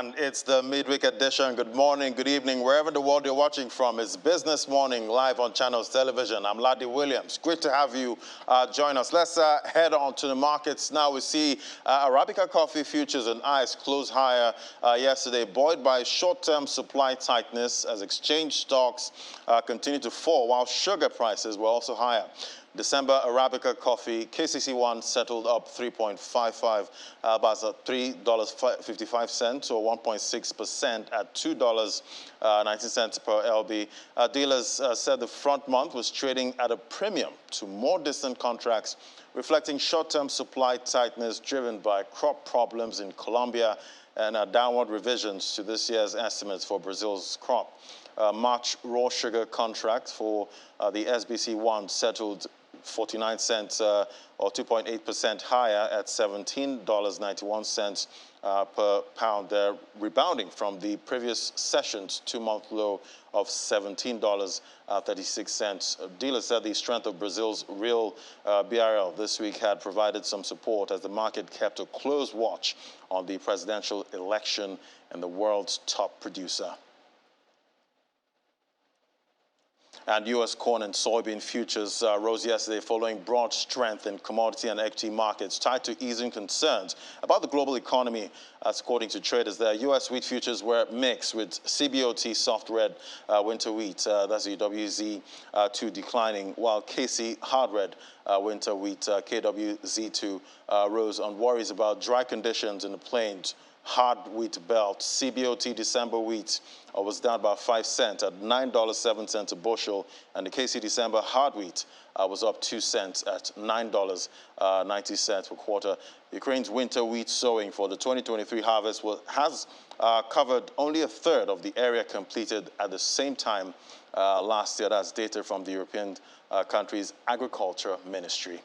And it's the midweek edition. Good morning, good evening, wherever the world you're watching from. It's Business Morning live on Channels Television. I'm Ladi Williams. Great to have you join us. Let's head on to the markets now. We see Arabica coffee futures and ice close higher yesterday, buoyed by short-term supply tightness as exchange stocks continue to fall, while sugar prices were also higher. December Arabica coffee, KCC1 settled up 3.55 bars at $3.55 or 1.6% at $2.19 per LB. Dealers said the front month was trading at a premium to more distant contracts, reflecting short-term supply tightness driven by crop problems in Colombia and downward revisions to this year's estimates for Brazil's crop. March raw sugar contract for the SBC1 settled 49 cents or 2.8% higher at $17.91 per pound. They're rebounding from the previous session's two-month low of $17.36. Dealers said the strength of Brazil's real BRL this week had provided some support as the market kept a close watch on the presidential election and the world's top producer. And U.S. corn and soybean futures rose yesterday following broad strength in commodity and equity markets tied to easing concerns about the global economy. According to traders there, U.S. wheat futures were mixed, with CBOT soft red winter wheat, that's the WZ2, declining, while KC hard red winter wheat, KWZ2, rose on worries about dry conditions in the plains. Hard wheat belt, CBOT December wheat was down about 5 cents at $9.07 a bushel, and the KC December hard wheat was up 2 cents at $9.90 per quarter. Ukraine's winter wheat sowing for the 2023 harvest has covered only a third of the area completed at the same time last year. That's data from the European country's agriculture ministry.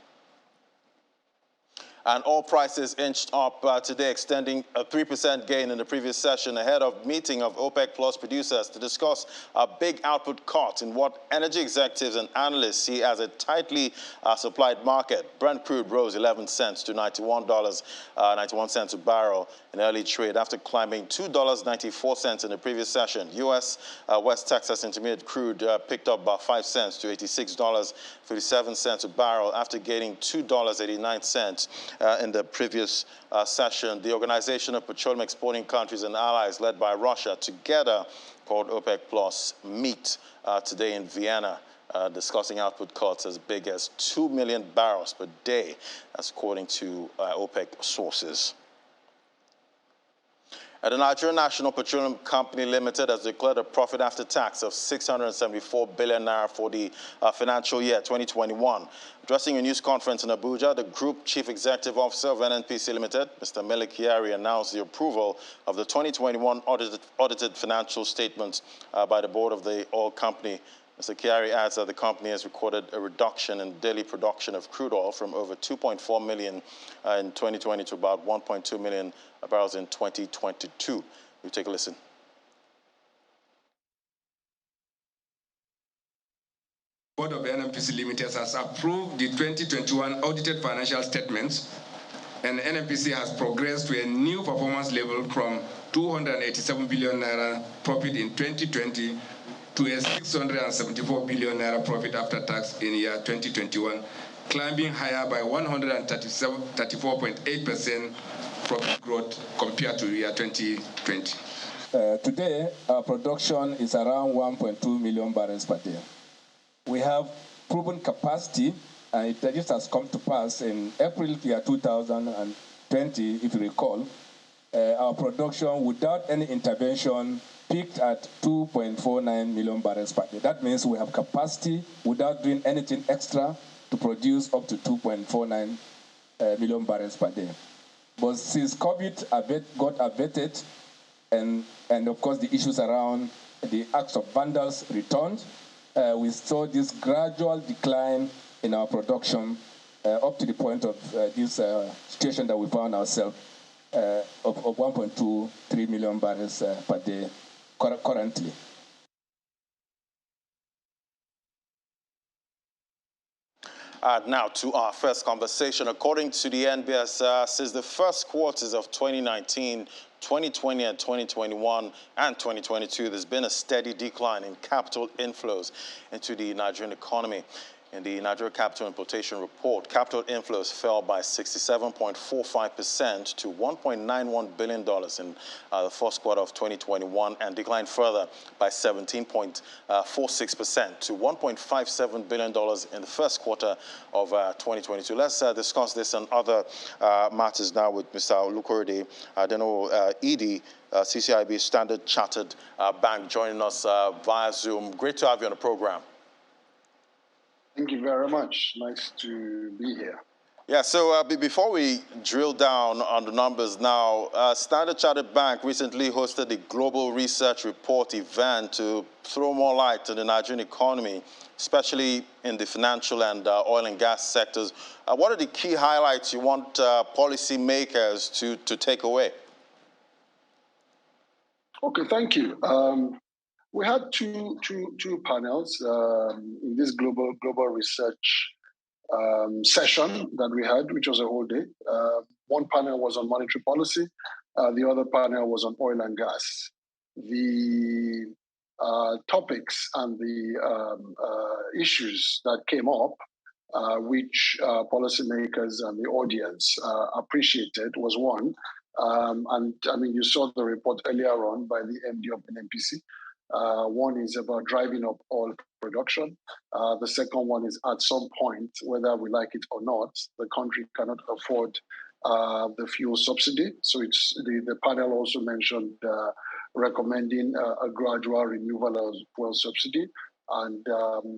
And oil prices inched up today, extending a 3% gain in the previous session ahead of meeting of OPEC Plus producers to discuss a big output cut in what energy executives and analysts see as a tightly supplied market. Brent crude rose 11 cents to $91.91 a barrel in early trade after climbing $2.94 in the previous session. U.S. West Texas Intermediate crude picked up about 5 cents to $86.57 a barrel after gaining $2.89 in the previous session. The Organization of Petroleum Exporting Countries and Allies, led by Russia, together called OPEC Plus, meet today in Vienna, discussing output cuts as big as 2 million barrels per day, that's according to OPEC sources. The Nigerian National Petroleum Company Limited has declared a profit after tax of 674 billion naira for the financial year 2021. Addressing a news conference in Abuja, the Group Chief Executive Officer of NNPC Limited, Mr. Mele Kyari, announced the approval of the 2021 audited financial statements by the board of the oil company. Mr. Kyari adds that the company has recorded a reduction in daily production of crude oil from over 2.4 million in 2020 to about 1.2 million barrels in 2022. We take a listen. The board of NNPC Limited has approved the 2021 audited financial statements, and NNPC has progressed to a new performance level from 287 billion naira profit in 2020 to a 674 billion naira profit after tax in year 2021, climbing higher by 134.8% profit growth compared to year 2020. Today, our production is around 1.2 million barrels per day. We have proven capacity, and this has come to pass in April year 2020, if you recall. Our production, without any intervention, peaked at 2.49 million barrels per day. That means we have capacity without doing anything extra to produce up to 2.49 million barrels per day. But since COVID got abated, and of course the issues around the acts of vandals returned, we saw this gradual decline in our production up to the point of this situation that we found ourselves of 1.23 million barrels per day currently. Now to our first conversation. According to the NBS, since the first quarters of 2019, 2020 and 2021 and 2022, there's been a steady decline in capital inflows into the Nigerian economy. In the Nigeria Capital Importation Report, capital inflows fell by 67.45% to $1.91 billion in the first quarter of 2021 and declined further by 17.46% to $1.57 billion in the first quarter of 2022. Let's discuss this and other matters now with Mr. Olukorede Edie, CCIB Standard Chartered Bank, joining us via Zoom. Great to have you on the program. Thank you very much. Nice to be here. Yeah, so before we drill down on the numbers now, Standard Chartered Bank recently hosted the Global Research Report event to throw more light on the Nigerian economy, especially in the financial and oil and gas sectors. What are the key highlights you want policymakers to take away? Okay, thank you. We had two panels in this global research session that we had, which was a whole day. One panel was on monetary policy. The other panel was on oil and gas. The topics and the issues that came up, which policymakers and the audience appreciated, was one. And I mean, you saw the report earlier on by the MD of NNPC. One is about driving up oil production. The second one is, at some point, whether we like it or not, the country cannot afford the fuel subsidy. So it's the panel also mentioned recommending a gradual removal of fuel subsidy and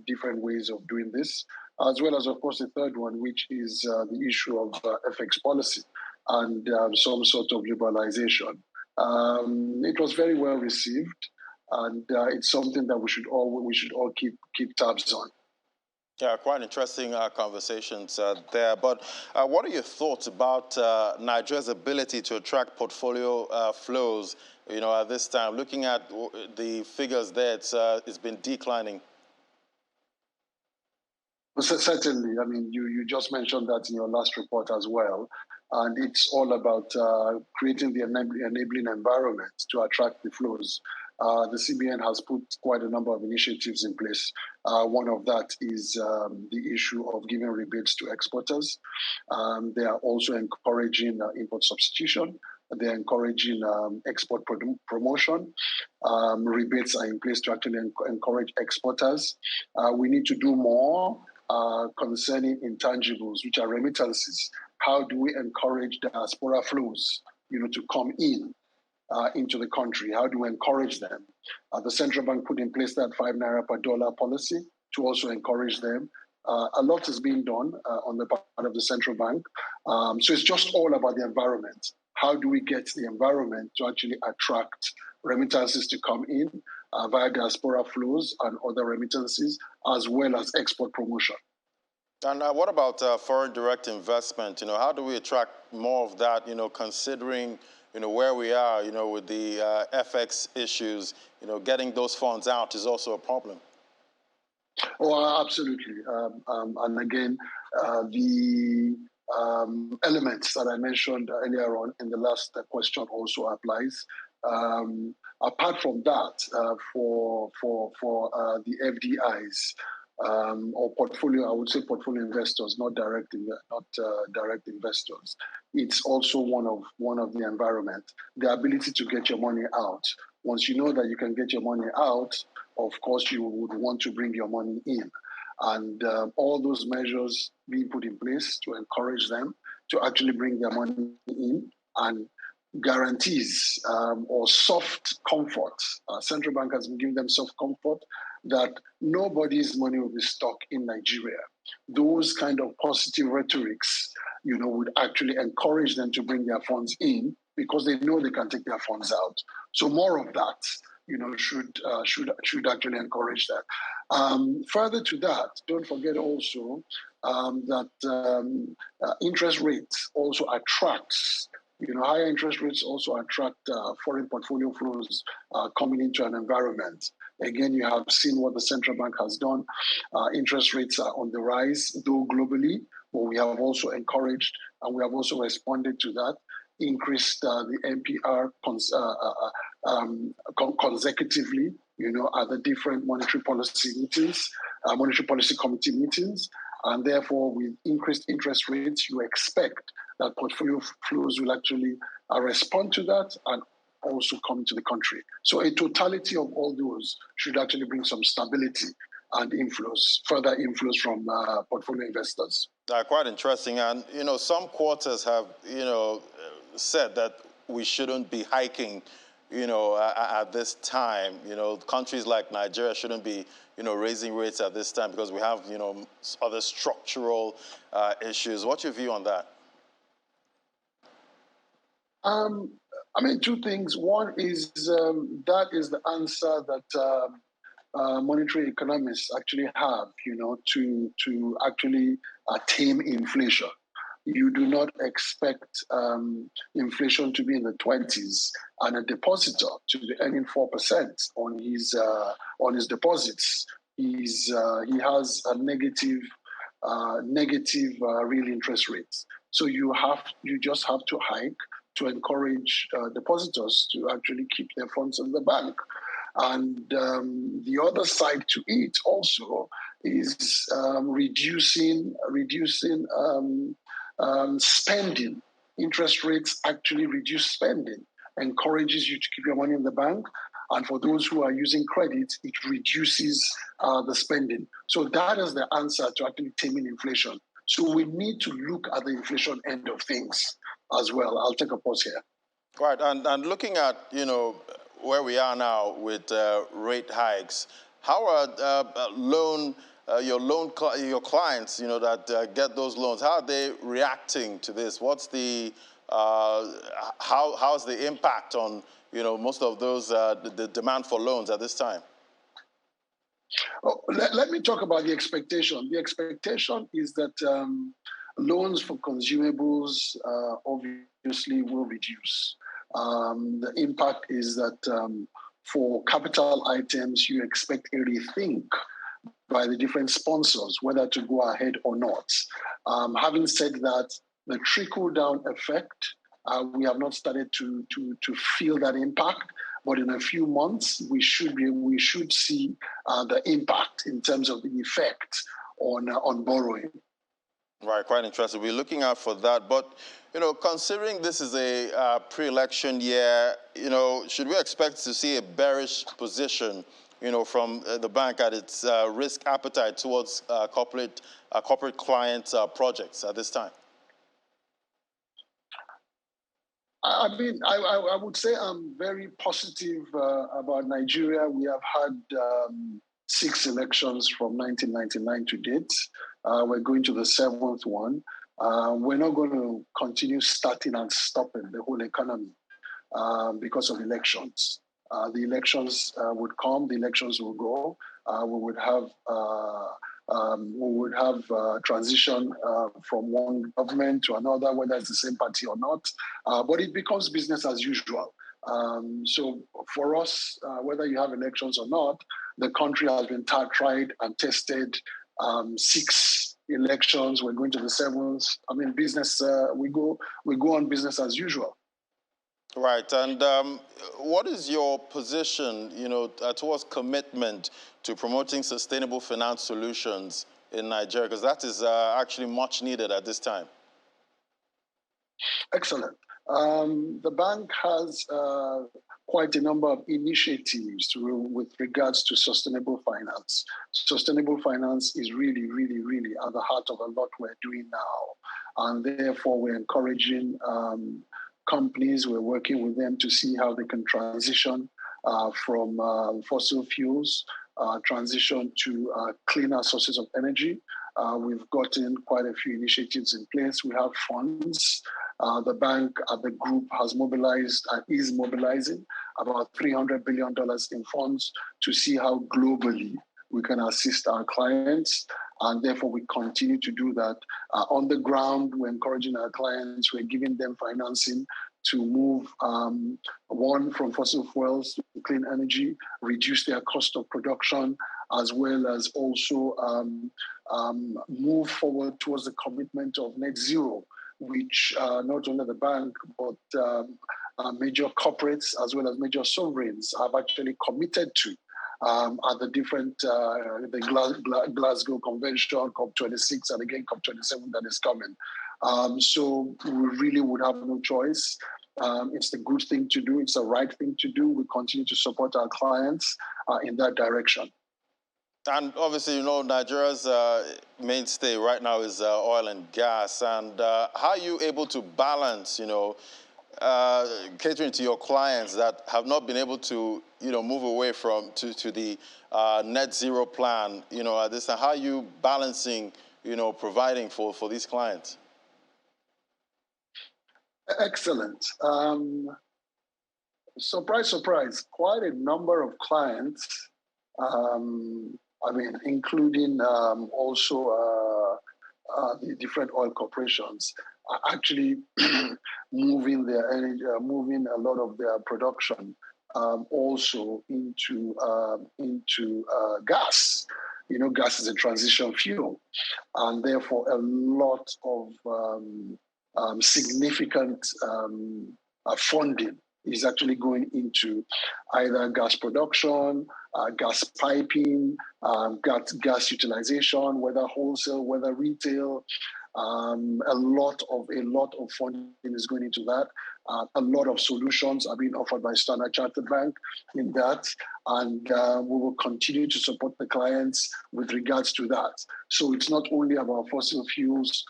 different ways of doing this, as well as, of course, the third one, which is the issue of AFEX policy and some sort of liberalization. It was very well received. And it's something that we should all keep tabs on. Yeah, quite interesting conversations there. But what are your thoughts about Nigeria's ability to attract portfolio flows? You know, at this time, looking at the figures there, it's been declining. Certainly, I mean, you just mentioned that in your last report as well, and it's all about creating the enabling environment to attract the flows. The CBN has put quite a number of initiatives in place. One of that is the issue of giving rebates to exporters. They are also encouraging import substitution. They're encouraging export promotion. Rebates are in place to actually encourage exporters. We need to do more concerning intangibles, which are remittances. How do we encourage diaspora flows, to come into the country? How do we encourage them? The central bank put in place that 5 naira per dollar policy to also encourage them. A lot is being done on the part of the central bank. So it's just all about the environment. How do we get the environment to actually attract remittances to come in via diaspora flows and other remittances, as well as export promotion? And what about foreign direct investment? How do we attract more of that, considering where we are, with the FX issues, getting those funds out is also a problem. Oh, absolutely. And again, the elements that I mentioned earlier on in the last question also applies. Apart from that, for the FDIs, or portfolio, I would say portfolio investors, not direct investors. It's also one of the environment, the ability to get your money out. Once you know that you can get your money out, of course you would want to bring your money in, and all those measures being put in place to encourage them to actually bring their money in, and guarantees or soft comfort. Central bank has been giving them soft comfort that nobody's money will be stuck in Nigeria. Those kind of positive rhetorics, would actually encourage them to bring their funds in because they know they can take their funds out. So more of that, should actually encourage that. Further to that, don't forget also that interest rates also attracts. Higher interest rates also attract foreign portfolio flows coming into an environment. Again, you have seen what the central bank has done. Interest rates are on the rise, though globally, but we have also encouraged and we have also responded to that, increased the NPR consecutively, at the different monetary policy meetings, monetary policy committee meetings. And therefore, with increased interest rates, you expect that portfolio flows will actually respond to that and also come to the country. So a totality of all those should actually bring some stability and inflows, further inflows from portfolio investors. Quite interesting. And, some quarters have, said that we shouldn't be hiking, at this time. Countries like Nigeria shouldn't be, raising rates at this time because we have, other structural issues. What's your view on that? Two things. One is that is the answer that monetary economists actually have, to actually tame inflation. You do not expect inflation to be in the 20s and a depositor to be earning 4% on his deposits. He has a negative real interest rates. So you just have to hike to encourage depositors to actually keep their funds in the bank. And the other side to it also is reducing spending. Interest rates actually reduce spending, encourages you to keep your money in the bank. And for those who are using credit, it reduces the spending. So that is the answer to actually taming inflation. So we need to look at the inflation end of things as well. I'll take a pause here. Right, and looking at, where we are now with rate hikes, how are your clients, that get those loans, how are they reacting to this? What's the how's the impact on most of those the demand for loans at this time? Let me talk about the expectation. The expectation is that loans for consumables obviously will reduce. The impact is that for capital items, you expect a rethink by the different sponsors whether to go ahead or not. Having said that, the trickle-down effect, we have not started to feel that impact, but in a few months we should see the impact in terms of the effect on borrowing. Right, quite interesting. We're looking out for that. But, considering this is a pre-election year, should we expect to see a bearish position, from the bank at its risk appetite towards corporate client projects at this time? I would say I'm very positive about Nigeria. We have had 6 elections from 1999 to date. We're going to the 7th one. We're not going to continue starting and stopping the whole economy because of elections. The elections would come, the elections will go. We would have transition from one government to another, whether it's the same party or not. But it becomes business as usual. So for us, whether you have elections or not, the country has been tried and tested. 6 elections, we're going to the 7th. Business, we go on business as usual. Right, and what is your position, towards commitment to promoting sustainable finance solutions in Nigeria? Because that is actually much needed at this time. Excellent. The bank has quite a number of initiatives with regards to sustainable finance. Sustainable finance is really, really, really at the heart of a lot we're doing now. And therefore, we're encouraging companies, we're working with them to see how they can transition from fossil fuels, transition to cleaner sources of energy. We've gotten quite a few initiatives in place. We have funds. The bank at the group has mobilized and is mobilizing about $300 billion in funds to see how globally we can assist our clients. And therefore, we continue to do that. On the ground, we're encouraging our clients. We're giving them financing to move one from fossil fuels to clean energy, reduce their cost of production, as well as also move forward towards the commitment of net zero, which not only the bank, but major corporates as well as major sovereigns have actually committed to at the different, the Glasgow Convention, COP26, and again COP27 that is coming. So we really would have no choice. It's the good thing to do. It's the right thing to do. We continue to support our clients in that direction. And obviously, you know, Nigeria's mainstay right now is oil and gas. And how are you able to balance, you know, catering to your clients that have not been able to, you know, move away from to the net zero plan, you know, at this time? How are you balancing, you know, providing for these clients? Excellent. Surprise, surprise, quite a number of clients, I mean, including also the different oil corporations, are actually moving their energy, moving a lot of their production also into gas. You know, gas is a transition fuel, and therefore a lot of significant funding is actually going into either gas production, gas piping, gas utilization, whether wholesale, whether retail. A lot of funding is going into that. A lot of solutions are being offered by Standard Chartered Bank in that, and we will continue to support the clients with regards to that. So it's not only about fossil fuels,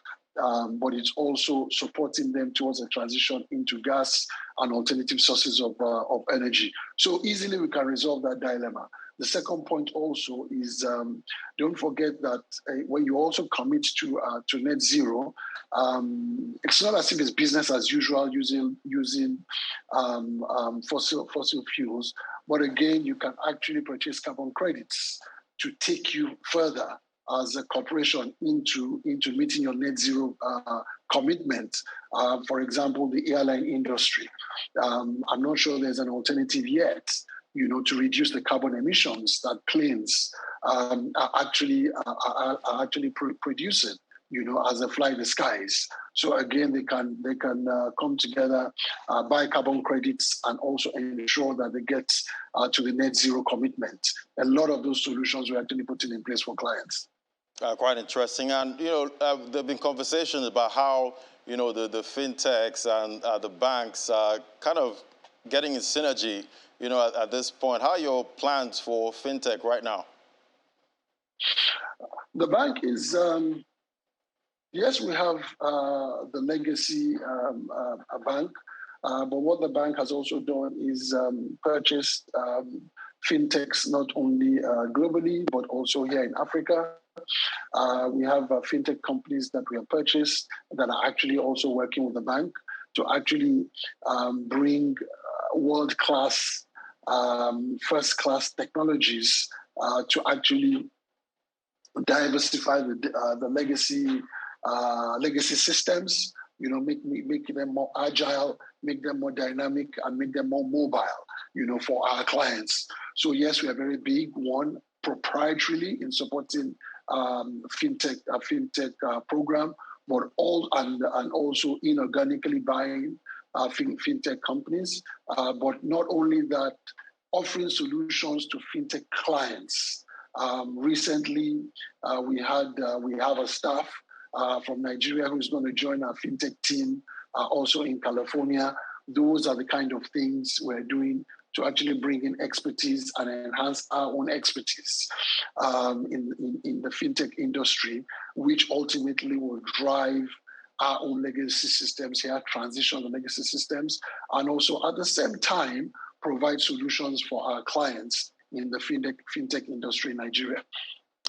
but it's also supporting them towards a transition into gas and alternative sources of energy. So easily we can resolve that dilemma. The second point also is don't forget that when you also commit to net zero, it's not as if it's business as usual using fossil fuels, but again, you can actually purchase carbon credits to take you further as a corporation into meeting your net zero commitment. For example, the airline industry. I'm not sure there's an alternative yet, you know, to reduce the carbon emissions that planes are actually producing, you know, as they fly the skies. So again, they can come together, buy carbon credits, and also ensure that they get to the net zero commitment. A lot of those solutions we're actually putting in place for clients. Quite interesting. And, you know, there have been conversations about how, you know, the fintechs and the banks are kind of getting in synergy, you know, at this point. How are your plans for fintech right now? The bank is, yes, we have the legacy bank, but what the bank has also done is purchased fintechs not only globally, but also here in Africa. We have fintech companies that we have purchased that are actually also working with the bank to actually bring world-class, first-class technologies to actually diversify the legacy systems. You know, make them more agile, make them more dynamic, and make them more mobile, you know, for our clients. So yes, we are very big, one, proprietarily in supporting fintech program, but also inorganically buying fintech companies. But not only that, offering solutions to fintech clients. Recently, we have a staff from Nigeria who's going to join our fintech team, also in California. Those are the kind of things we're doing to actually bring in expertise and enhance our own expertise in the fintech industry, which ultimately will drive our own legacy systems here, transition the legacy systems, and also at the same time provide solutions for our clients in the fintech industry in Nigeria.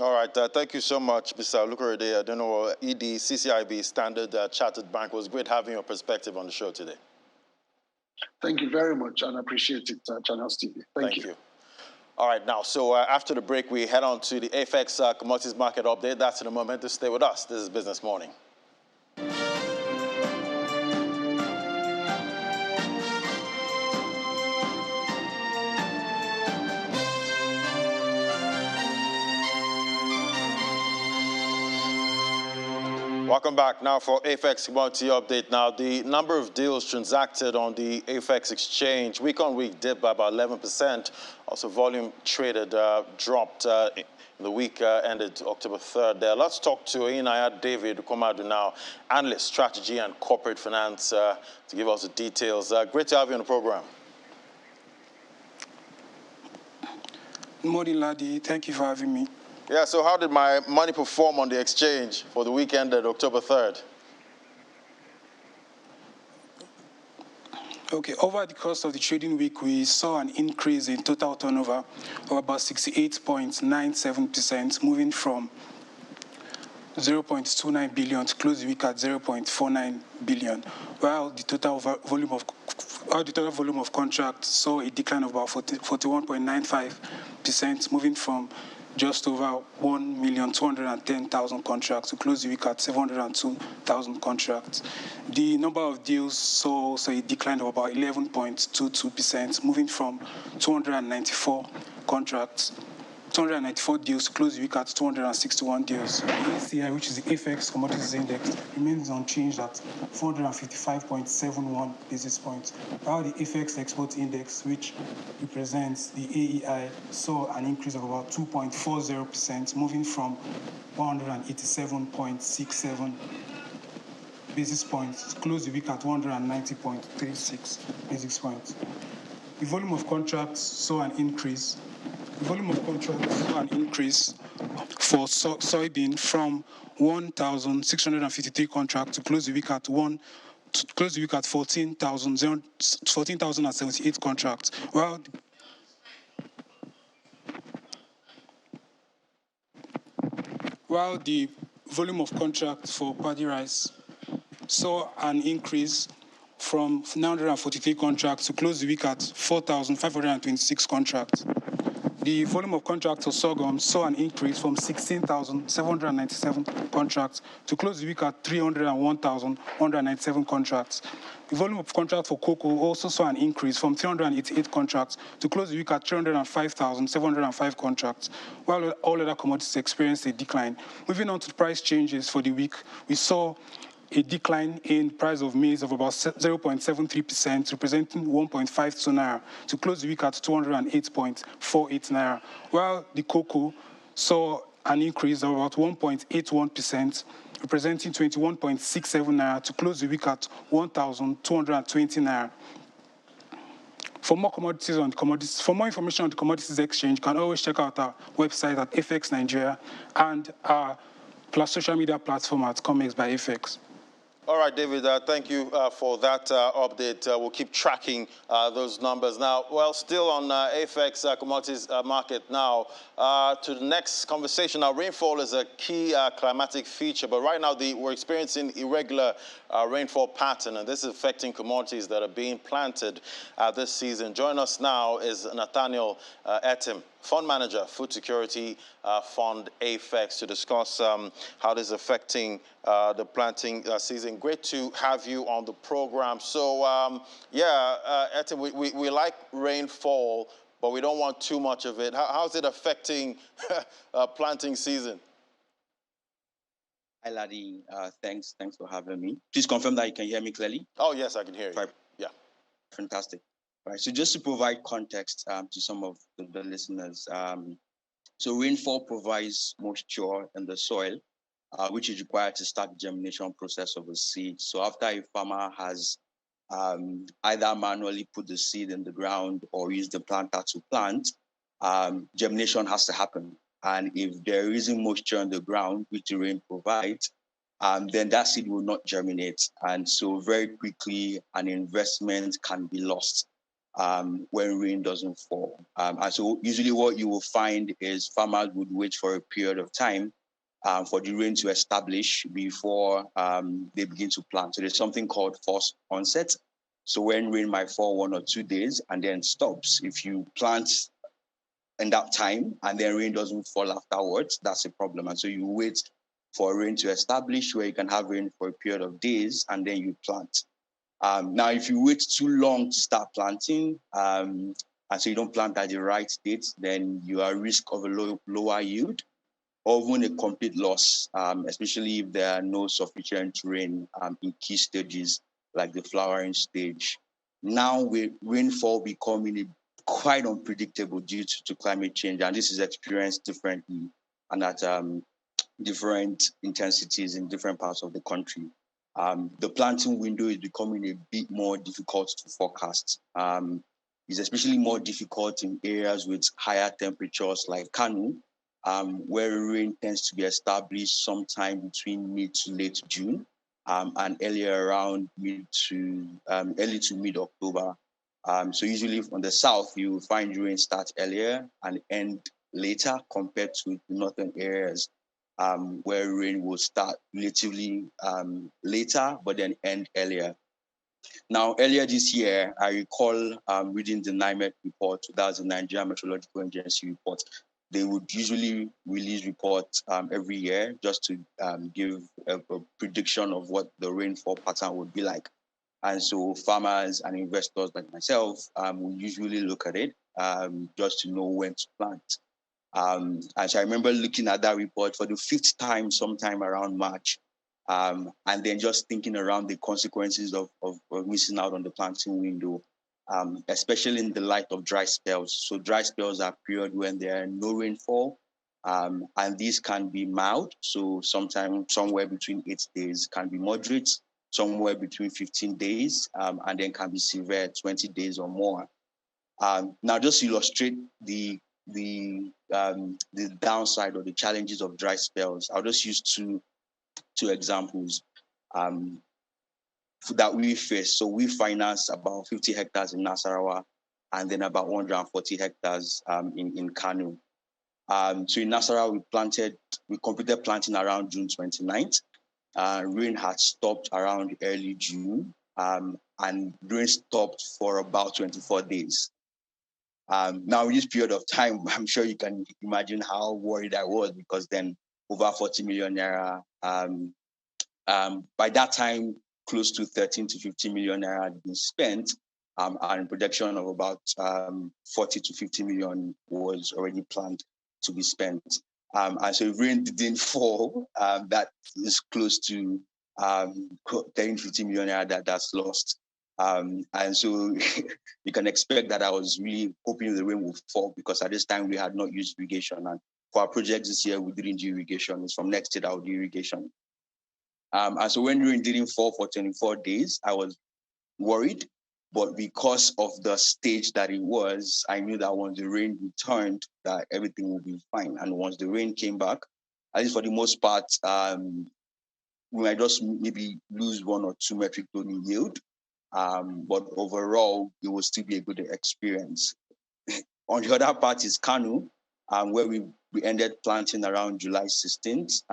All right. Thank you so much, Mr. Olukorede. I don't know, ED, CCIB, Standard Chartered Bank. It was great having your perspective on the show today. Thank you very much, and I appreciate it, Channels TV. Thank you. All right, now, so after the break, we head on to the AFEX Commodities Market Update. That's in a moment. To stay with us. This is Business Morning. Welcome back. Now for AFEX Commodity Update. Now, the number of deals transacted on the AFEX exchange week-on-week dipped by about 11%. Also, volume traded dropped in the week ended October 3rd there. Let's talk to Inaya David Komadu now, analyst, strategy and corporate finance, to give us the details. Great to have you on the program. Good morning, Ladi. Thank you for having me. Yeah, so how did my money perform on the exchange for the weekend at October 3rd? Okay, over the course of the trading week, we saw an increase in total turnover of about 68.97%, moving from 0.29 billion to close the week at 0.49 billion, while the total volume of contracts saw a decline of about 41.95%, moving from just over 1,210,000 contracts to close the week at 702,000 contracts. The number of deals saw a decline of about 11.22%, moving from 294 deals to close the week at 261 deals. The ACI, which is the AFEX Commodities Index, remains unchanged at 455.71 basis points, while the AFEX Export Index, which represents the AEI, saw an increase of about 2.40%, moving from 187.67 basis points to close the week at 190.36 basis points. The volume of contracts saw an increase. The volume of contracts saw an increase for soybean from 1,653 contracts to close the week at 14,078 contracts, while the volume of contracts for paddy rice saw an increase from 943 contracts to close the week at 4,526 contracts. The volume of contracts for sorghum saw an increase from 16,797 contracts to close the week at 301,197 contracts. The volume of contracts for cocoa also saw an increase from 388 contracts to close the week at 305,705 contracts, while all other commodities experienced a decline. Moving on to the price changes for the week, we saw a decline in price of maize of about 0.73%, representing 1.52 naira, to close the week at 208.48 naira, while the cocoa saw an increase of about 1.81%, representing 21.67 naira, to close the week at 1,220 naira. For more information on the Commodities Exchange, you can always check out our website at AFEX Nigeria and our social media platform at COMEX by AFEX. All right, David, thank you for that update. We'll keep tracking those numbers. Now, well, still on AFEX commodities market now, to the next conversation. Now, rainfall is a key climatic feature, but right now we're experiencing irregular rainfall pattern, and this is affecting commodities that are being planted this season. Join us now is Nathaniel Etim, Fund Manager, Food Security Fund AFEX, to discuss how this is affecting the planting season. Great to have you on the program. So, Etim, we like rainfall, but we don't want too much of it. How's it affecting planting season? Hi, Ladi. Thanks for having me. Please confirm that you can hear me clearly. Oh, yes, I can hear you. Yeah. Fantastic. All right. So just to provide context to some of the listeners, so rainfall provides moisture in the soil, which is required to start the germination process of a seed. So after a farmer has either manually put the seed in the ground or used the planter to plant, germination has to happen. And if there isn't moisture in the ground, which the rain provides, then that seed will not germinate. And so very quickly, an investment can be lost when rain doesn't fall. And so usually what you will find is farmers would wait for a period of time for the rain to establish before they begin to plant. So there's something called forced onset. So when rain might fall 1 or 2 days and then stops, if you plant in that time and then rain doesn't fall afterwards, that's a problem. And so you wait for rain to establish where you can have rain for a period of days and then you plant. Now, if you wait too long to start planting, and so you don't plant at the right date, then you are at risk of a lower yield. or even a complete loss, especially if there are no sufficient rain in key stages like the flowering stage. Now with rainfall becoming quite unpredictable due to climate change, and this is experienced differently and at different intensities in different parts of the country. The planting window is becoming a bit more difficult to forecast. It's especially more difficult in areas with higher temperatures like Kano, where rain tends to be established sometime between mid to late June, and earlier around early to mid October. So usually on the south, you will find rain start earlier and end later compared to the northern areas, where rain will start relatively later, but then end earlier. Now, earlier this year, I recall reading the NIMET report, that's the Nigerian Meteorological Agency report. They would usually release reports every year just to give a prediction of what the rainfall pattern would be like. And so farmers and investors like myself will usually look at it just to know when to plant. And so I remember looking at that report for the 5th time, sometime around March, and then just thinking around the consequences of missing out on the planting window, especially in the light of dry spells. So dry spells are period when there are no rainfall, and these can be mild. So sometimes somewhere between 8 days, can be moderate, somewhere between 15 days, and then can be severe, 20 days or more. Now, just to illustrate the downside or the challenges of dry spells, I'll just use two examples that we face. So we finance about 50 hectares in Nasarawa and then about 140 hectares in Kano. So in Nasarawa, we completed planting around June 29th. Rain had stopped around early June, and rain stopped for about 24 days. Now, in this period of time, I'm sure you can imagine how worried I was, because then over 40 million naira, by that time, close to 13 to 15 million naira had been spent, and production of about 40 to 50 million was already planned to be spent. And so if rain didn't fall, that is close to 10, 15 million naira that's lost. And so you can expect that I was really hoping the rain would fall, because at this time we had not used irrigation. And for our project this year, we didn't do irrigation. It's from next year that I'll do irrigation. And so when rain didn't fall for 24 days, I was worried. But because of the stage that it was, I knew that once the rain returned, that everything would be fine. And once the rain came back, at least for the most part, we might just maybe lose 1 or 2 metric ton in yield. But overall, it will still be a good experience. On the other part is Kano, where we ended planting around July 16th.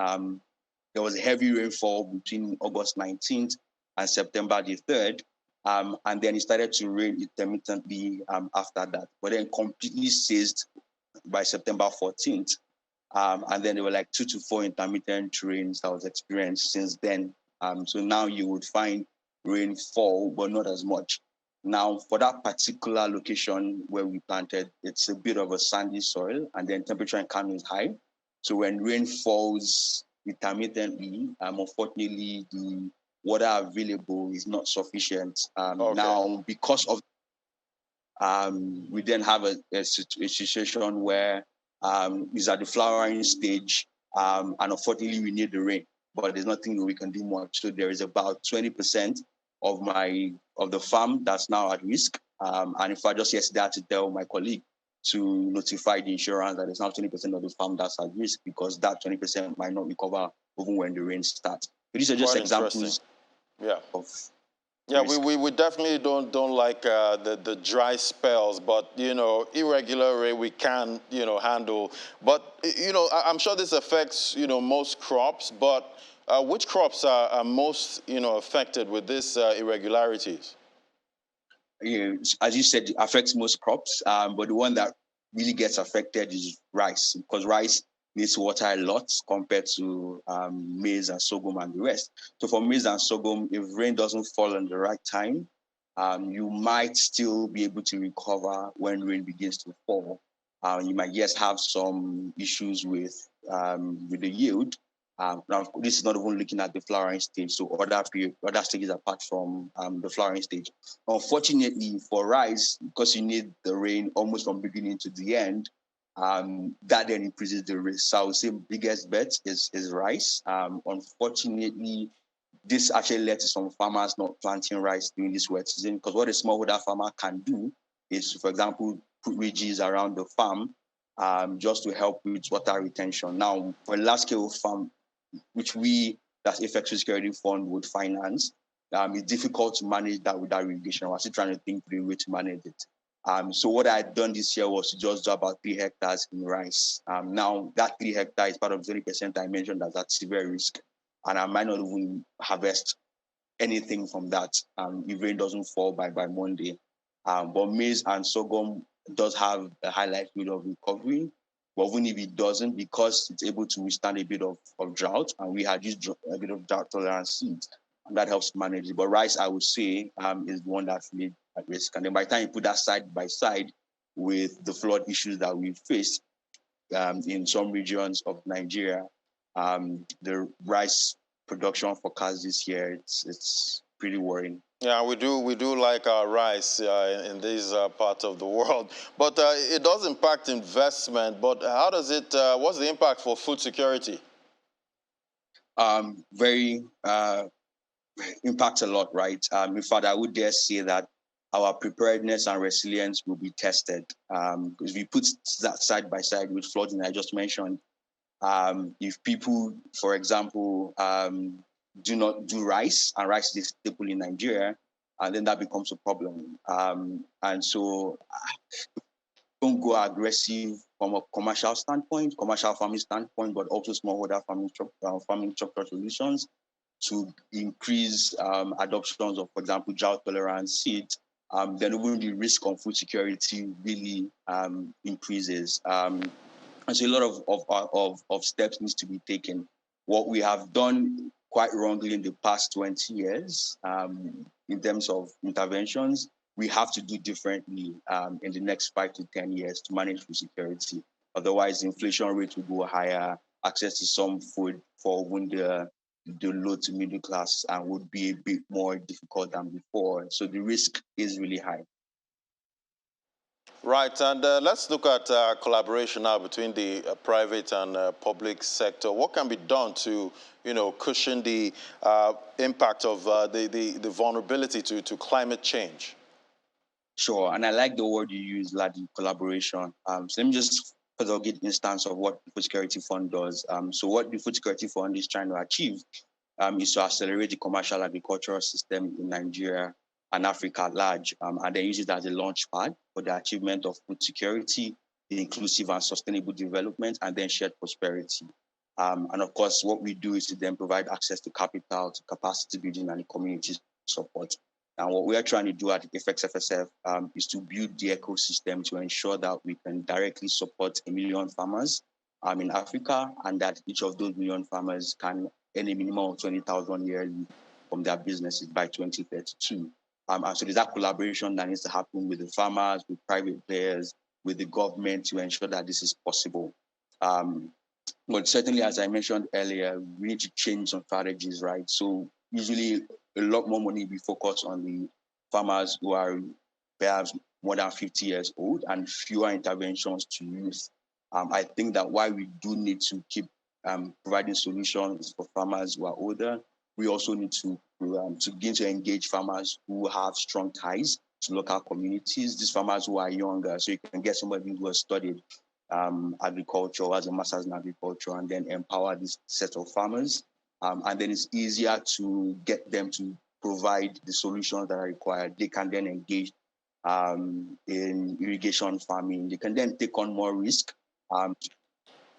There was a heavy rainfall between August 19th and September the 3rd. And then it started to rain intermittently after that, but then completely ceased by September 14th. And then there were like 2 to 4 intermittent rains that was experienced since then. So now you would find rainfall, but not as much. Now, for that particular location where we planted, it's a bit of a sandy soil, and then temperature in Kano is high. So when rain falls intermittently, unfortunately, the water available is not sufficient. Now, because of we then have a situation where it's at the flowering stage, and unfortunately we need the rain, but there's nothing we can do much. So there is about 20% of the farm that's now at risk. And if I just yesterday had to tell my colleague to notify the insurance that there's now 20% of the farm that's at risk, because that 20% might not recover even when the rain starts. But these are just examples. Yeah. Of yeah, we definitely don't like the dry spells, but irregular rain we can handle. But I'm sure this affects most crops. But which crops are most affected with these irregularities? Yeah, as you said, it affects most crops. But the one that really gets affected is rice, because rice needs water a lot compared to maize and sorghum and the rest. So for maize and sorghum, if rain doesn't fall in the right time, you might still be able to recover when rain begins to fall. You might yes have some issues with the yield. Now, this is not even looking at the flowering stage, so other stages apart from the flowering stage. Unfortunately for rice, because you need the rain almost from beginning to the end, that then increases the risk. So I would say biggest bet is rice. Unfortunately, this actually led to some farmers not planting rice during this wet season, because what a smallholder farmer can do is, for example, put ridges around the farm just to help with water retention. Now, for a large-scale farm, which we, as AFEX Security Fund, would finance, it's difficult to manage that without irrigation. We're still trying to think through a way to manage it. So what I had done this year was to just do about 3 hectares in rice. Now, that 3 hectares is part of 20% I mentioned that's at severe risk, and I might not even harvest anything from that if rain doesn't fall by Monday. But maize and sorghum does have a high likelihood of recovery. But even if it doesn't, because it's able to withstand a bit of drought, and we had used a bit of drought tolerant seeds, and that helps manage it. But rice, I would say, is the one that's really at risk. And then by the time you put that side by side with the flood issues that we faced in some regions of Nigeria, the rice production forecast this year, it's pretty worrying. Yeah, we do like our rice in this part of the world, but it does impact investment. But how does it? What's the impact for food security? Very impacts a lot, right? In fact, I would dare say that our preparedness and resilience will be tested because we put that side by side with flooding I just mentioned. If people, for example, do not do rice, and rice is a staple in Nigeria, and then that becomes a problem. And so don't go aggressive from a commercial standpoint, commercial farming standpoint, but also smallholder farming structure solutions to increase adoptions of, for example, drought-tolerant seeds. Then even the risk on food security really increases. And so a lot of steps needs to be taken. What we have done quite wrongly in the past 20 years in terms of interventions, we have to do differently in the next 5 to 10 years to manage food security. Otherwise, the inflation rate will go higher, access to some food for when the low to middle class would be a bit more difficult than before. So the risk is really high. Right, and let's look at collaboration now between the private and public sector. What can be done to, cushion the impact of the vulnerability to climate change? Sure, and I like the word you use, Ladi, collaboration. So let me just put a good instance of what the Food Security Fund does. So what the Food Security Fund is trying to achieve is to accelerate the commercial agricultural system in Nigeria and Africa at large, and then use it as a launch pad for the achievement of food security, the inclusive and sustainable development, and then shared prosperity. And of course, what we do is to then provide access to capital, to capacity building, and community support. And what we are trying to do at AFEX FSF is to build the ecosystem to ensure that we can directly support 1 million farmers in Africa, and that each of those 1 million farmers can earn a minimum of 20,000 yearly from their businesses by 2032. And so there's that collaboration that needs to happen with the farmers, with private players, with the government to ensure that this is possible. But certainly, as I mentioned earlier, we need to change some strategies, right? So usually a lot more money we focus on the farmers who are perhaps more than 50 years old and fewer interventions to youth. I think that while we do need to keep providing solutions for farmers who are older, we also need to begin to engage farmers who have strong ties to local communities, these farmers who are younger. So you can get somebody who has studied agriculture, has a master's in agriculture, and then empower this set of farmers. And then it's easier to get them to provide the solutions that are required. They can then engage in irrigation farming. They can then take on more risk,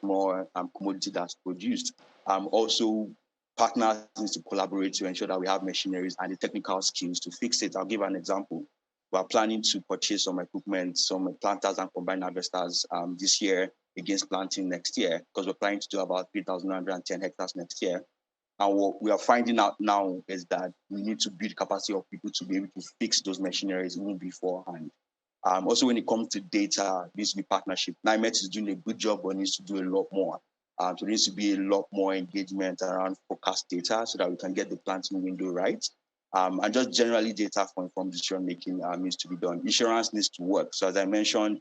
more commodity that's produced. Also, partners need to collaborate to ensure that we have machineries and the technical skills to fix it. I'll give an example. We're planning to purchase some equipment, some planters and combine harvesters this year against planting next year, because we're planning to do about 3,910 hectares next year. And what we are finding out now is that we need to build capacity of people to be able to fix those machineries even beforehand. Also, when it comes to data, there needs to be partnership. NIMET is doing a good job, but needs to do a lot more. So there needs to be a lot more engagement around forecast data so that we can get the planting window right. And just generally data for informed decision making needs to be done. Insurance needs to work. So as I mentioned,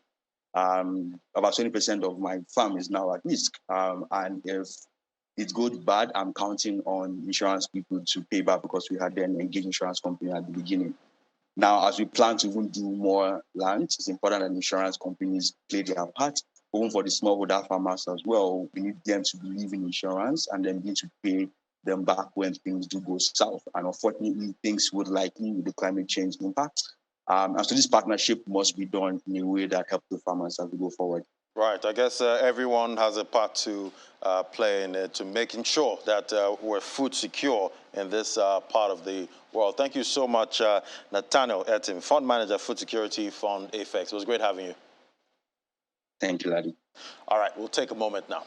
about 20% of my farm is now at risk. And if it goes bad, I'm counting on insurance people to pay back because we had then engaged insurance company at the beginning. Now, as we plan to even do more land, it's important that insurance companies play their part. Even for the smallholder farmers as well, we need them to believe in insurance and then need to pay them back when things do go south. And unfortunately, things would likely with the climate change impact. And so this partnership must be done in a way that helps the farmers as we go forward. Right. I guess everyone has a part to play in it, to making sure that we're food secure in this part of the world. Thank you so much, Nathaniel Etim, Fund Manager, Food Security Fund, AFEX. It was great having you. Thank you, Laddie. All right, we'll take a moment now.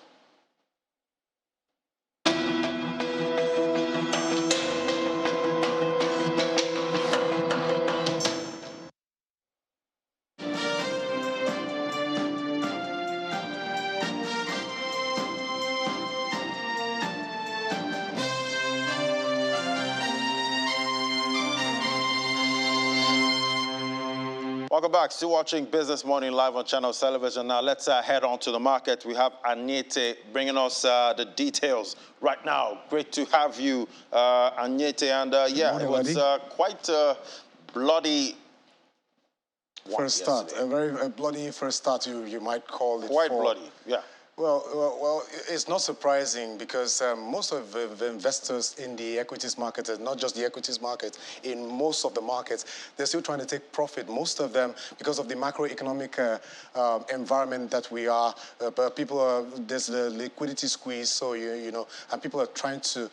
Welcome back. Still watching Business Morning live on Channels Television. Now let's head on to the market. We have Anyete bringing us the details right now. Great to have you, Anyete. And yeah, it was quite a bloody first start. A very bloody first start, you might call it. Quite bloody, yeah. Well, it's not surprising because most of the investors in the equities market, not just the equities market, in most of the markets, they're still trying to take profit. Most of them, because of the macroeconomic environment that we are, there's the liquidity squeeze, so you know, and people are trying to,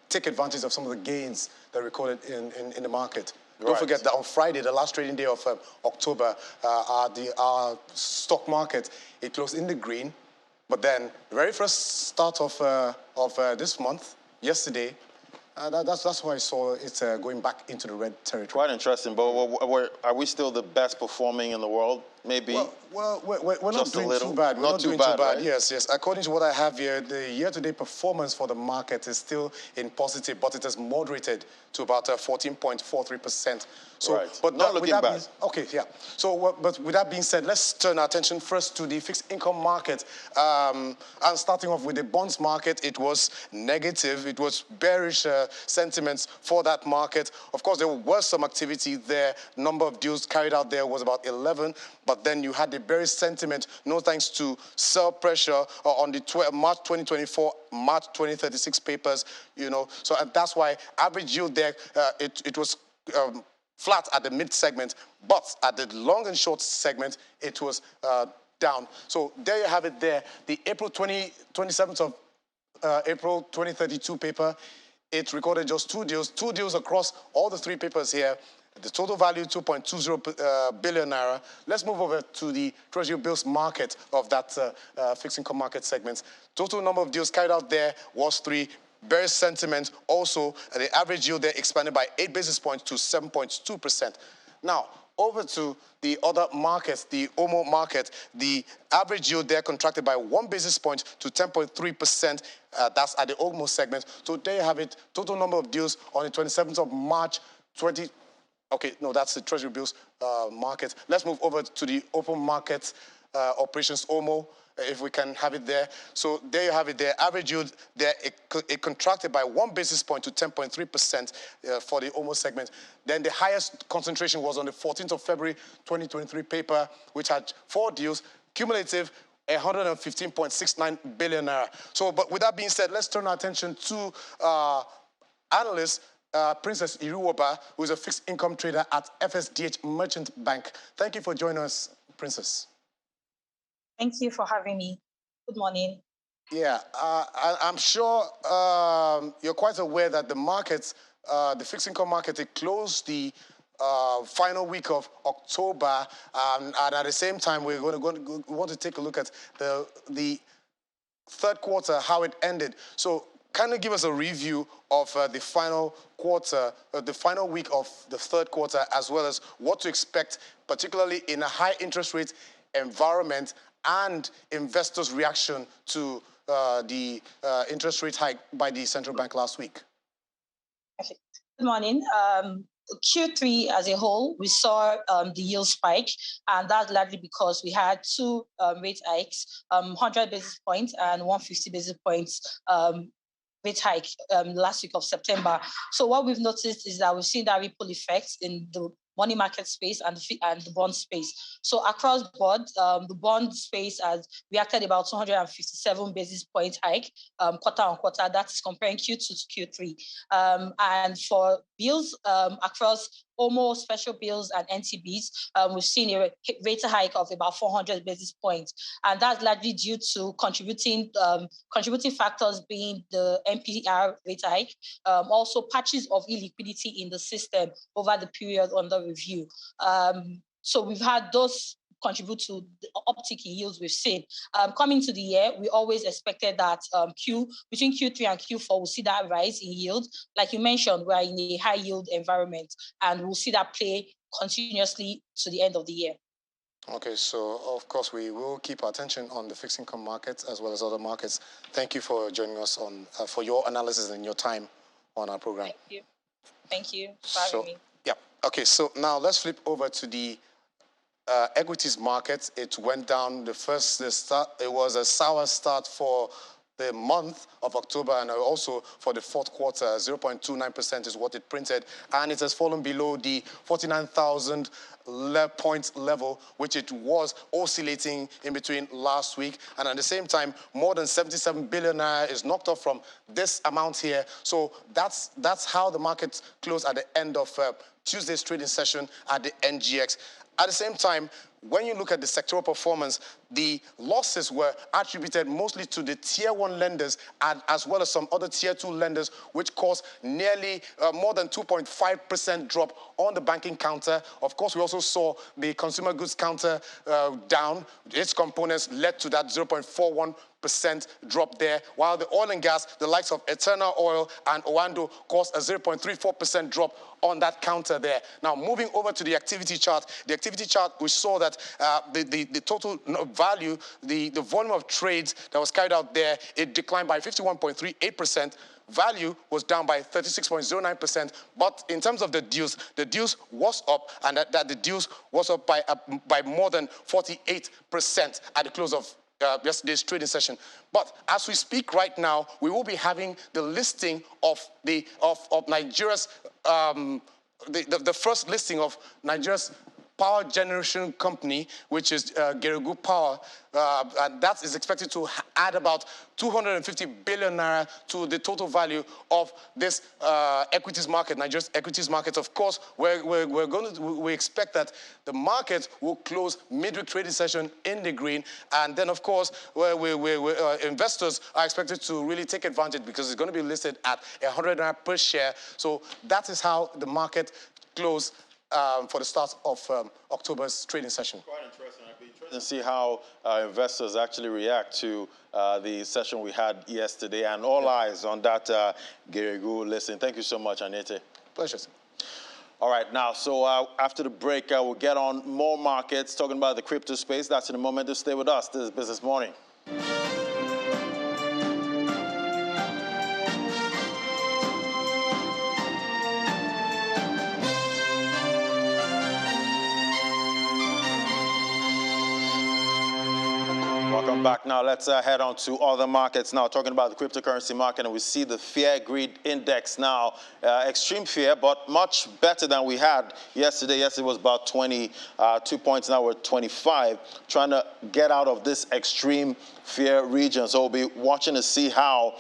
take advantage of some of the gains that are recorded in the market. Right. Don't forget that on Friday, the last trading day of October, our stock market, it closed in the green. But then, the very first start of this month, yesterday, that's why I saw it going back into the red territory. Quite interesting. But are we still the best performing in the world? Maybe. Well, we're not doing too bad. We're not doing too bad. Right? Yes. According to what I have here, the year-to-date performance for the market is still in positive, but it has moderated to about 14.43%. So, right. But not looking bad. Okay, yeah. So, but with that being said, let's turn our attention first to the fixed income market. And starting off with the bonds market, it was negative. It was bearish sentiments for that market. Of course, there was some activity there. Number of deals carried out there was about 11. But then you had the bearish sentiment, no thanks to sell pressure on the March 2024, March 2036 papers, So and that's why average yield there, it was flat at the mid segment, but at the long and short segment, it was down. So there you have it there. The April 27th of April 2032 paper, it recorded just two deals across all the three papers here. The total value, 2.20 billion naira. Let's move over to the Treasury bills market of that fixed income market segment. Total number of deals carried out there was 3. Bearish sentiment also, the average yield there expanded by 8 basis points to 7.2%. Now, over to the other markets, the OMO market, the average yield there contracted by 1 basis point to 10.3%. That's at the OMO segment. So there you have it. Total number of deals on the 27th of March 20. Okay, no, that's the Treasury bills market. Let's move over to the open market operations, OMO, if we can have it there. So there you have it there. Average yield there, it contracted by 1 basis point to 10.3% for the OMO segment. Then the highest concentration was on the 14th of February 2023 paper, which had 4 deals, cumulative 115.69 billion naira. So, but with that being said, let's turn our attention to analysts. Princess Iruoba, who is a fixed income trader at FSDH Merchant Bank. Thank you for joining us, Princess. Thank you for having me. Good morning. Yeah, I'm sure you're quite aware that the markets, the fixed income market, it closed the final week of October, and at the same time, we want to take a look at the third quarter, how it ended. So Can you give us a review of the final quarter, the final week of the third quarter, as well as what to expect, particularly in a high interest rate environment and investors' reaction to the interest rate hike by the central bank last week? Good morning. Q3 as a whole, we saw the yield spike, and that's largely because we had two rate hikes, 100 basis points and 150 basis points rate hike last week of September. So what we've noticed is that we've seen that ripple effect in the money market space and the bond space. So across the board, the bond space has reacted about 257 basis point hike quarter on quarter. That is comparing Q2 to Q3. And for bills across almost special bills and NTBs, we've seen a rate hike of about 400 basis points. And that's largely due to contributing factors being the MPR rate hike, also patches of illiquidity in the system over the period under review. So we've had those contribute to the uptick in yields we've seen. Coming to the year, we always expected that between Q3 and Q4, we'll see that rise in yield. Like you mentioned, we're in a high yield environment, and we'll see that play continuously to the end of the year. Okay, so of course we will keep our attention on the fixed income markets as well as other markets. Thank you for joining us on for your analysis and your time on our program. Thank you. Thank you for having me. Yeah. Okay, so now let's flip over to the equities market. It went down it was a sour start for the month of October and also for the fourth quarter. 0.29% is what it printed, and it has fallen below the 49,000 point level, which it was oscillating in between last week. And at the same time, more than 77 billion naira is knocked off from this amount here. So that's how the market closed at the end of Tuesday's trading session at the NGX. At the same time, when you look at the sectoral performance, the losses were attributed mostly to the tier 1 lenders and as well as some other tier 2 lenders, which caused nearly more than 2.5% drop on the banking counter. Of course, we also saw the consumer goods counter down. Its components led to that 0.41% drop there, while the oil and gas, the likes of Eternal Oil and Oando, caused a 0.34% drop on that counter there. Now, moving over to the activity chart, we saw that the total value, the volume of trades that was carried out there, it declined by 51.38%. Value was down by 36.09%, but in terms of the deals was up, and that the deals was up by more than 48% at the close of yesterday's trading session. But as we speak right now, we will be having the listing of Nigeria's the first listing of Nigeria's power generation company, which is Geregu Power, and that is expected to add about 250 billion naira to the total value of this equities market, Nigeria's equities market. Of course, we expect that the market will close midweek trading session in the green, and then of course, investors are expected to really take advantage because it's going to be listed at 100 naira per share. So that is how the market closed for the start of October's trading session. Quite interesting. I'd be interested to see how investors actually react to the session we had yesterday, and all eyes on that Geregu listing. Thank you so much, Anete. Pleasure. All right, now, so after the break, we'll get on more markets, talking about the crypto space. That's in a moment. To stay with us. This is Business Morning. Welcome back. Now let's head on to other markets now, talking about the cryptocurrency market, and we see the fear greed index now, extreme fear, but much better than we had yesterday. Yesterday was about 22 points, now we're 25, trying to get out of this extreme fear region. So we'll be watching to see how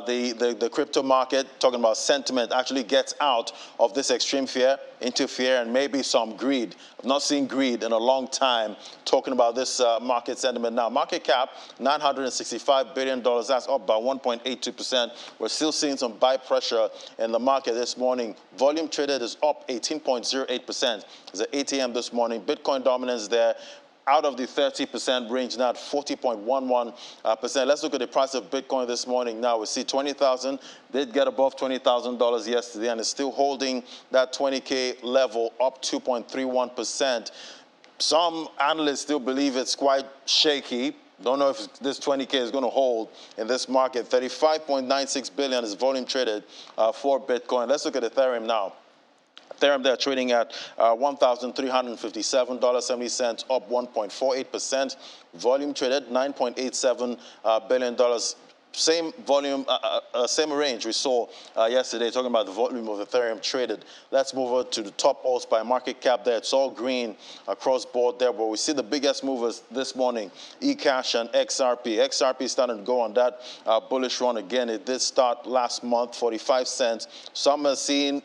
the crypto market, talking about sentiment, actually gets out of this extreme fear into fear and maybe some greed. I've not seen greed in a long time, talking about this market sentiment now. Market cap, $965 billion. That's up by 1.82%. We're still seeing some buy pressure in the market this morning. Volume traded is up 18.08%. It's at 8 a.m. this morning. Bitcoin dominance there. out of the 30% range, now at 40.11%. Let's look at the price of Bitcoin this morning. Now we see 20,000, did get above $20,000 yesterday, and is still holding that 20K level, up 2.31%. Some analysts still believe it's quite shaky. Don't know if this 20K is going to hold in this market. 35.96 billion is volume traded for Bitcoin. Let's look at Ethereum now. Ethereum, they're trading at $1,357.70, up 1.48%. Volume traded $9.87 billion. Same volume, same range we saw yesterday, talking about the volume of Ethereum traded. Let's move on to the top alts by market cap there. It's all green across board there, but we see the biggest movers this morning, eCash and XRP. XRP is starting to go on that bullish run again. It did start last month, 45 cents. Some are seeing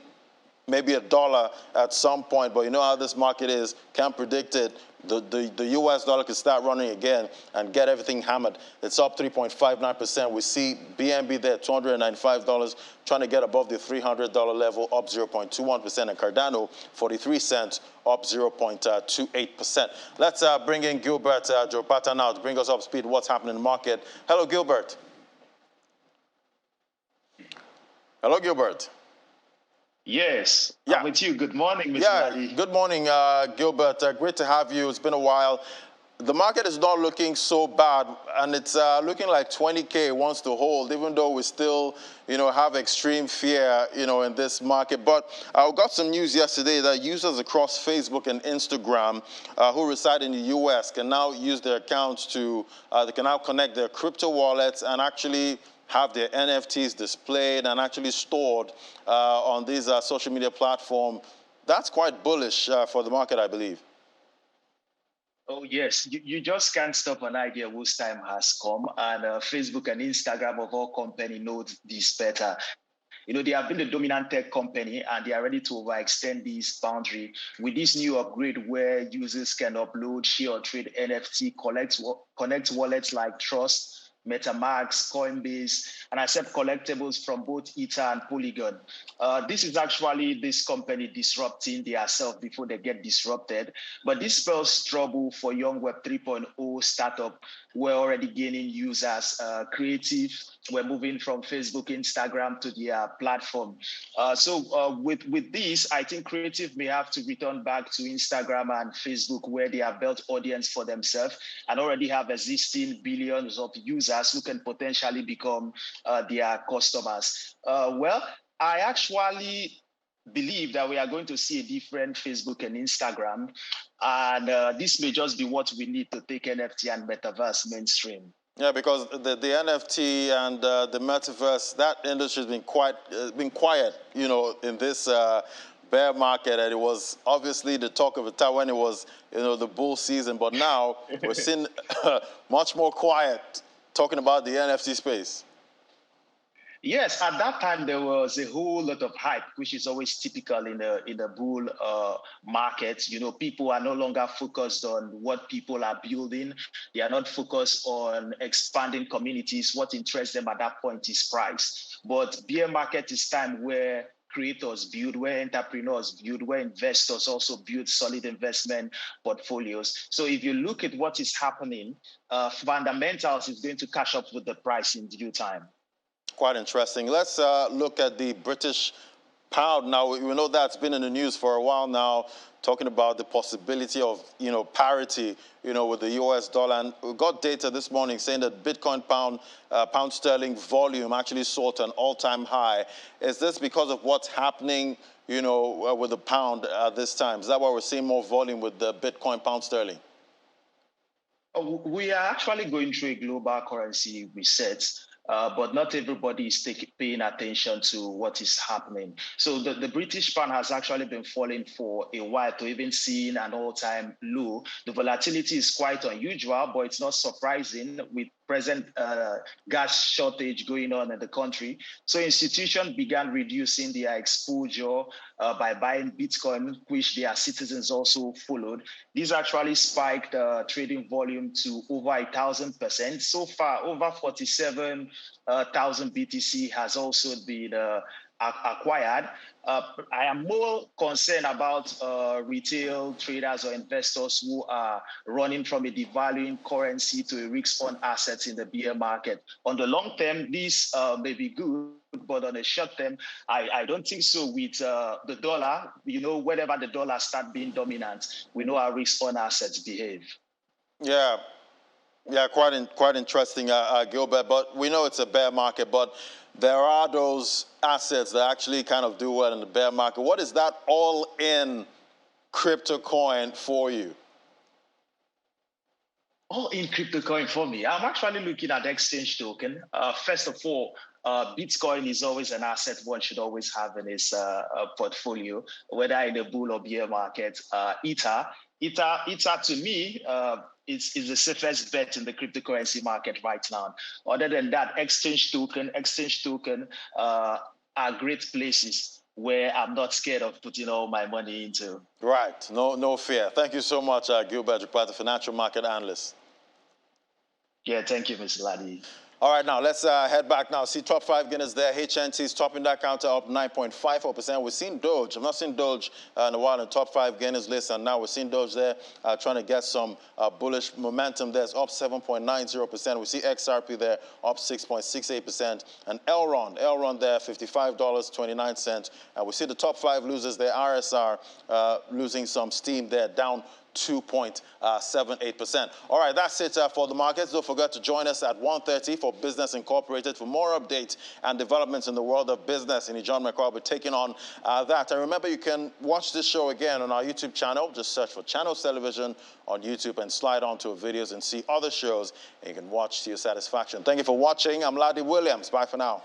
maybe $1 at some point, but you know how this market is, can't predict it. The US dollar could start running again and get everything hammered. It's up 3.59%. We see BNB there, $295, trying to get above the $300 level, up 0.21%. And Cardano, 43 cents, up 0.28%. Let's bring in Gilbert Jopata now to bring us up to speed what's happening in the market. Hello, Gilbert. Hello, Gilbert. Yes, I'm with you. Good morning, Mr. Ladi. Good morning, Gilbert. Great to have you. It's been a while. The market is not looking so bad, and it's looking like 20K wants to hold, even though we still, have extreme fear, in this market. But I got some news yesterday that users across Facebook and Instagram who reside in the US can now use their accounts to, they can now connect their crypto wallets and actually have their NFTs displayed and actually stored on these social media platforms. That's quite bullish for the market, I believe. Oh, yes. You just can't stop an idea whose time has come. And Facebook and Instagram of all company know this better. They have been the dominant tech company, and they are ready to overextend this boundary with this new upgrade where users can upload, share, or trade NFT, connect wallets like Trust, MetaMask, Coinbase, and accept collectibles from both Ether and Polygon. This is actually this company disrupting themselves before they get disrupted. But this spells trouble for young Web 3.0 startup. We're already gaining users. Creative, we're moving from Facebook, Instagram to their platform. So with this, I think Creative may have to return back to Instagram and Facebook, where they have built audience for themselves and already have existing billions of users who can potentially become their customers. Well, I actually believe that we are going to see a different Facebook and Instagram, and this may just be what we need to take NFT and metaverse mainstream. Yeah, because the NFT and the metaverse, that industry has been quiet, in this bear market, and it was obviously the talk of the town when it was, the bull season. But now we're seeing much more quiet talking about the NFT space. Yes, at that time there was a whole lot of hype, which is always typical in the bull market. People are no longer focused on what people are building. They are not focused on expanding communities. What interests them at that point is price. But bear market is time where creators build, where entrepreneurs build, where investors also build solid investment portfolios. So if you look at what is happening, fundamentals is going to catch up with the price in due time. Quite interesting. Let's look at the British pound now. We know that's been in the news for a while now, talking about the possibility of, parity, with the US dollar. And we got data this morning saying that Bitcoin pound sterling volume actually soared to an all-time high. Is this because of what's happening, with the pound at this time? Is that why we're seeing more volume with the Bitcoin pound sterling? We are actually going through a global currency reset. But not everybody is paying attention to what is happening. So the British pound has actually been falling for a while to even seeing an all-time low. The volatility is quite unusual, but it's not surprising with present gas shortage going on in the country. So institutions began reducing their exposure by buying Bitcoin, which their citizens also followed. This actually spiked trading volume to over 1,000%. So far, over 47,000 BTC has also been acquired. I am more concerned about retail traders or investors who are running from a devaluing currency to a risk-on assets in the bear market. On the long term, this may be good, but on the short term, I don't think so. With the dollar, whenever the dollar starts being dominant, we know how risk-on assets behave. Yeah. Yeah, quite interesting, Gilbert. But we know it's a bear market, but there are those assets that actually kind of do well in the bear market. What is that all-in crypto coin for you? All-in crypto coin for me, I'm actually looking at the exchange token. First of all, Bitcoin is always an asset one should always have in his portfolio, whether in a bull or bear market. Ether to me, is the safest bet in the cryptocurrency market right now. Other than that, exchange token are great places where I'm not scared of putting all my money into. Right, no fear. Thank you so much, Gilbert Jupata, financial market analyst. Yeah, thank you, Mr. Ladi. All right, now let's head back now. See top 5 gainers there. HNT is topping that counter up 9.54%. We've seen Doge. I've not seen Doge in a while in the top 5 gainers list, and now we're seeing Doge there trying to get some bullish momentum there. It's up 7.90%. We see XRP there up 6.68%. And Elron there, $55.29. And we see the top 5 losers there. RSR losing some steam there, down 2.78%. All right, that's it for the markets. Don't forget to join us at 1:30 for Business Incorporated for more updates and developments in the world of business. And John McCall will be taking on that. And remember, you can watch this show again on our YouTube channel. Just search for Channels Television on YouTube and slide onto our videos and see other shows. And you can watch to your satisfaction. Thank you for watching. I'm Ladi Williams. Bye for now.